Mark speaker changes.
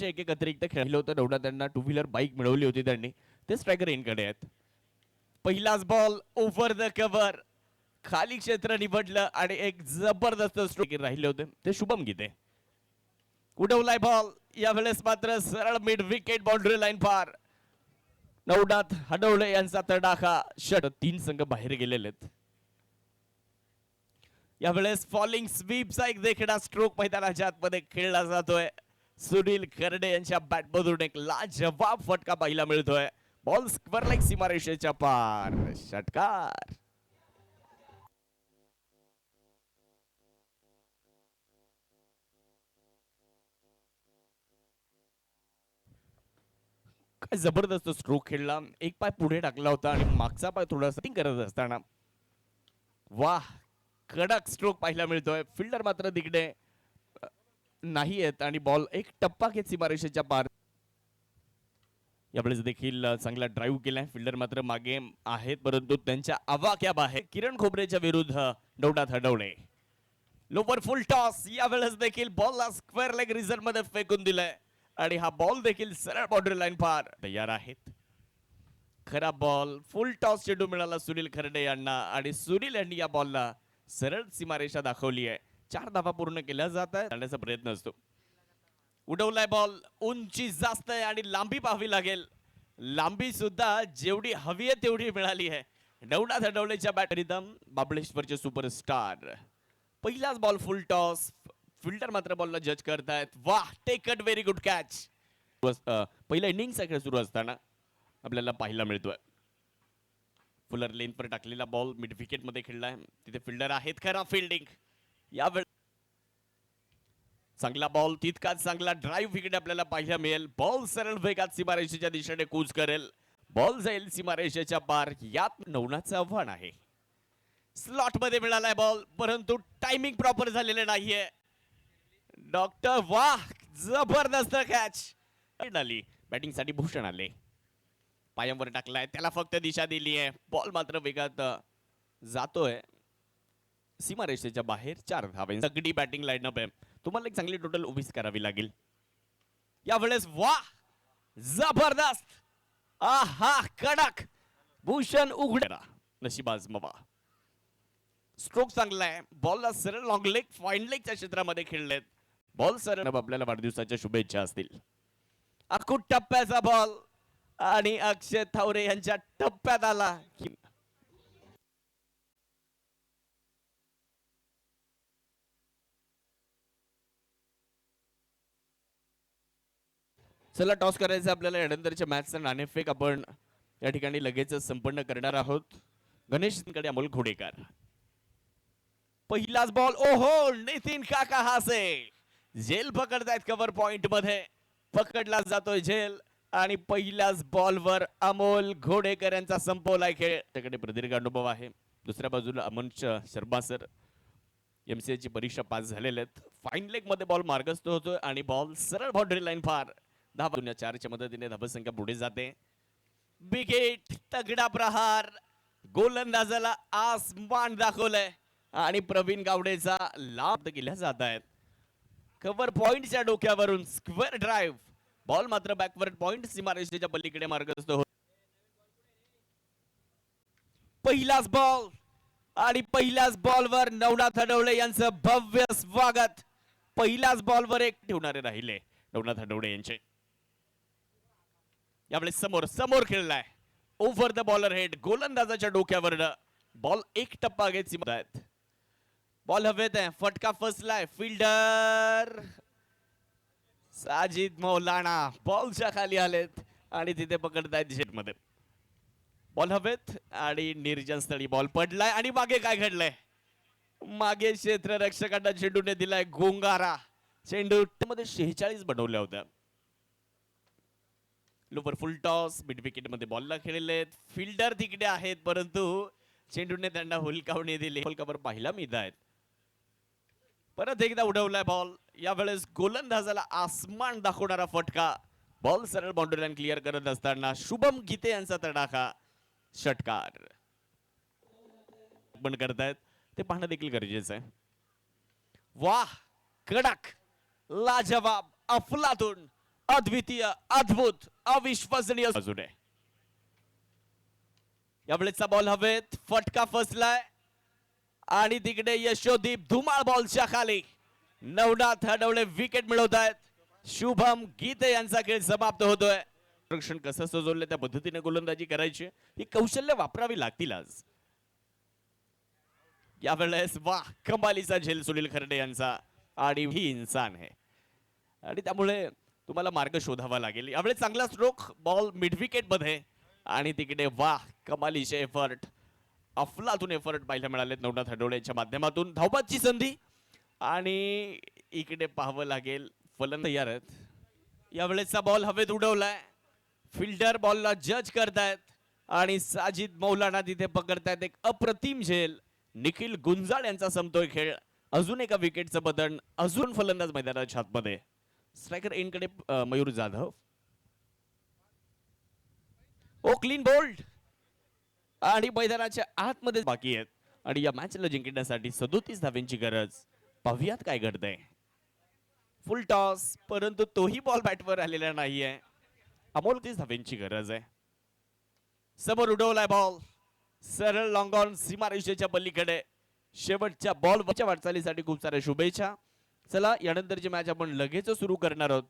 Speaker 1: स्ट्रायकरचे एक अतिरिक्त खेळलं होतं. एवढा त्यांना टू व्हीलर बाईक मिळवली होती त्यांनी. ते स्ट्रायकर इनकडे आहेत. पहिलाच बॉल ओव्हर द कव्हर, खाली क्षेत्र निवडलं आणि एक जबरदस्त स्ट्रोक राहिले होते ते शुभम गीते. उडवलाय बॉल, यावेळेस मात्र सरळ मिड विकेट बाउंड्री लाईन पार. नवनाथ हडवळे यांचा तडाखा षट. 3 संघ बाहेर गेलेले आहेत. यावेळेस फॉलिंग स्वीपचा एक देखणा स्ट्रोक मैदानाच्या आतमध्ये खेळला जातोय. सुनील खर्डे यांच्या बॅटमधून एक लाजवाब फटका पाहायला मिळतोय. बॉल स्क्वेअर लाईक सीमारेषेच्या पार, षटकार. काय जबरदस्त स्ट्रोक खेळला. एक पाय पुढे टाकला होता आणि मागचा पाय थोडा सेटिंग करत असताना वाह, कडक स्ट्रोक पाहायला मिळतोय. फिल्डर मात्र तिकडे नाही आहेत आणि बॉल एक टप्पा घेत सीमारेषेच्या पार. यावेळेस देखील चांगला ड्राईव्ह केलाय. फिल्डर मात्र मागे आहेत परंतु त्यांच्या आवाक्या बाहेर. किरण खोबरेच्या विरुद्ध Navnath Hadwale. Lower full toss. यावेळेस देखील बॉलला स्क्वेअर लेग रिझल्ट मध्ये फेकून दिलाय आणि हा बॉल देखील सरळ बाउंड्री लाईन पार. तयार आहेत. खरा बॉल फुल टॉस चेंडू मिळाला सुनील खर्डे यांना आणि सुनील यांनी या बॉलला सरळ सीमारेषा दाखवली आहे. 4 धावा पूर्ण केल्या जात आहेत. जाण्याचा प्रयत्न असतो. उडवलाय बॉल, उंची जास्त आहे आणि लांबी पाहावी लागेल. लांबी सुद्धा जेवढी हवी आहे तेवढी मिळाली आहे. नवनाथ हडवळेच्या बॅटरीदम बाबळेश्वरचे सुपरस्टार. पहिलाच बॉल फुल टॉस. फिल्डर मात्र बॉलला जज करतायत. वाह, टेकट, व्हेरी गुड कॅच. पहिला इनिंगचा खेळ सुरू असताना आपल्याला पाहायला मिळतोय. फुलर लेनवर टाकलेला बॉल मिड विकेट मध्ये खेळलाय. तिथे फिल्डर आहेत. खरा फिल्डिंग यावेळी. चांगला बॉल, तितकाच चांगला ड्राईव्ह विकेट आपल्याला पाहायला मिळेल. बॉल सरळ वेगात सीमारेषेच्या दिशेने कूच करेल. बॉल जाईल सीमारेषेच्या पार. यात नवनाथचं आव्हान आहे. स्लॉट मध्ये मिळालाय बॉल परंतु टायमिंग प्रॉपर झालेलं नाहीये. डॉक्टर, वाह, जबरदस्त कॅच. आली बॅटिंग साठी भूषण आले. पायांवर टाकलाय, त्याला फक्त दिशा दिली आहे. बॉल मात्र वेगात जातोय सीमारेषेच्या बाहेर. 4 धावे. सगळी बॅटिंग लाईनअप आहे. तुम्हाला एक चांगली टोटल उभीच करावी लागेल. यावेळेस वाह, जबरदस्त. आहा, कडक. भूषण उघडा, नशीब आजमावा. स्ट्रोक चांगला आहे. बॉलला सरळ लॉंग लेग, फाईन लेगच्या क्षेत्रामध्ये खेळलेत. बॉल सरळ. आपल्याला वाढदिवसाच्या शुभेच्छा असतील. अकुट टप्प्याचा बॉल आणि अक्षय थावरे यांच्या टप्प्यात आला. चला, टॉस करायचं आपल्याला. यानंतरच्या मॅचचा नाणेफेक आपण या ठिकाणी लगेच संपन्न करणार आहोत. गणेशकडे अमोल घोडेकर. पहिलाच बॉल. ओहो, नितीन काका हासे झेल पकडतायत कव्हर पॉइंट मध्ये. पकडला जातोय झेल आणि पहिल्याच बॉलवर अमोल घोडेकर यांचा संपवलाय खेळ. त्याकडे प्रदीर्घ अनुभव आहे. दुसऱ्या बाजूला अमन शर्मा सर MCA ची परीक्षा पास झालेले आहेत. फाईन लेग मध्ये बॉल मार्गस्थ होतोय आणि बॉल सरळ बाउंड्री लाईन पार. 4च्या मदतीने धावसंख्या पुढे जाते. बिग हिट, तगडा प्रहार. गोलंदाजाला आसमान दाखवलंय आणि प्रवीण गावडेचा लाभ केल्या जात आहेत. कव्हर पॉइंटच्या डोक्यावरून स्क्वेअर ड्राईव्ह. बॉल मात्र बॅकवर्ड पॉइंट सीमारेषेच्या पलीकडे मार्गस्थ होत. पहिलाच बॉल आणि पहिल्याच बॉलवर नवनाथ हडवळे यांचं भव्य स्वागत. पहिल्याच बॉलवर एक ठेवणारे राहिले नवनाथ हडवळे यांचे. यावेळेस समोर समोर खेळलाय. Over the bowler head. गोलंदाजाच्या डोक्यावर बॉल एक टप्पा घेत सीमात. बॉल हवेत आहे. फटका फसलाय. फिल्डर साजिद मौलाना बॉलच्या खाली आलेत आणि तिथे पकडतायत झेट मध्ये. बॉल हवेत आणि निर्जन स्थळी बॉल पडलाय आणि मागे काय घडलंय. मागे क्षेत्ररक्षकांना चेंडूने दिलाय गोंगारा. चेंडू मध्ये 46 बनवल्या होत्या. Lower full toss. Mid wicket मध्ये बॉलला खेळलेत. फिल्डर तिकडे आहेत परंतु चेंडूने त्यांना हुलकावणी दिली. कव्हर पाहिला मिळत आहेत. परत एकदा उडवलाय बॉल. यावेळेस गोलंदाजाला आसमान दाखवणारा फटका. बॉल सरळ बाउंड्री लाईन क्लिअर करत असताना शुभम गीते यांचा तडाखा, षटकार. पण करतायत ते पाहणं देखील गरजेचं आहे. वाह, कडक, लाजवाब, अफलातून अद्वितीय, अद्भुत, अविश्वसनीय बाजूने यावेळेचा बॉल हवेत, फटका फसलाय आणि तिकडे यशोदीप धुमाळ बॉलच्या खाली नवनाथ हडवळे विकेट मिळवत आहेत. शुभम गीते यांचा खेळ समाप्त होतोय. रक्षण कसं सजवलं त्या पद्धतीने गोलंदाजी करायची ही कौशल्य वापरावी लागतील आज. यावेळेस वाह कमालीचा झेल सुनील खर्डे यांचा आणि ही इन्सान आहे आणि त्यामुळे तुम्हाला मार्ग शोधावा लागेल. यावेळेस चांगला स्ट्रोक बॉल मिड विकेट मध्ये आणि तिकडे वाह कमालीचे एफर्ट, अफलातून एफर्ट पाहायला मिळाले नवनाथ हडवळेच्या माध्यमातून. धावबादची संधी आणि इकडे पाहावं लागेल फलंदाज तयार आहेत. यावेळेसचा बॉल हवेत उडवलाय, फिल्डर बॉलला जज करतायत आणि साजिद मौलाना तिथे पकडतायत. एक अप्रतिम झेल. निखिल गुंजाळ यांचा समतोल खेळ. अजून एका विकेटचं बदन, अजून फलंदाज मैदानाच्या आतमध्ये. स्ट्रायकर एंडकडे मयूर जाधव. ओ क्लीन बोल्ड आणि मैदानाच्या आतमध्ये बाकी आहेत आणि या मॅचला जिंकण्यासाठी 37 धावांची गरज. पाहुयात काय घडतंय. फुल टॉस परंतु तोही बॉल बॅटवर आलेला नाहीये. अमोल 30 धावांची गरज आहे. समोर उडवलाय बॉल सरळ लॉंग ऑन सीमारेषेच्या पलीकडे. शेवटच्या बॉलच्या वाटचालीसाठी खूप साऱ्या शुभेच्छा. चला यानंतरची मॅच आपण लगेच सुरू करणार आहोत.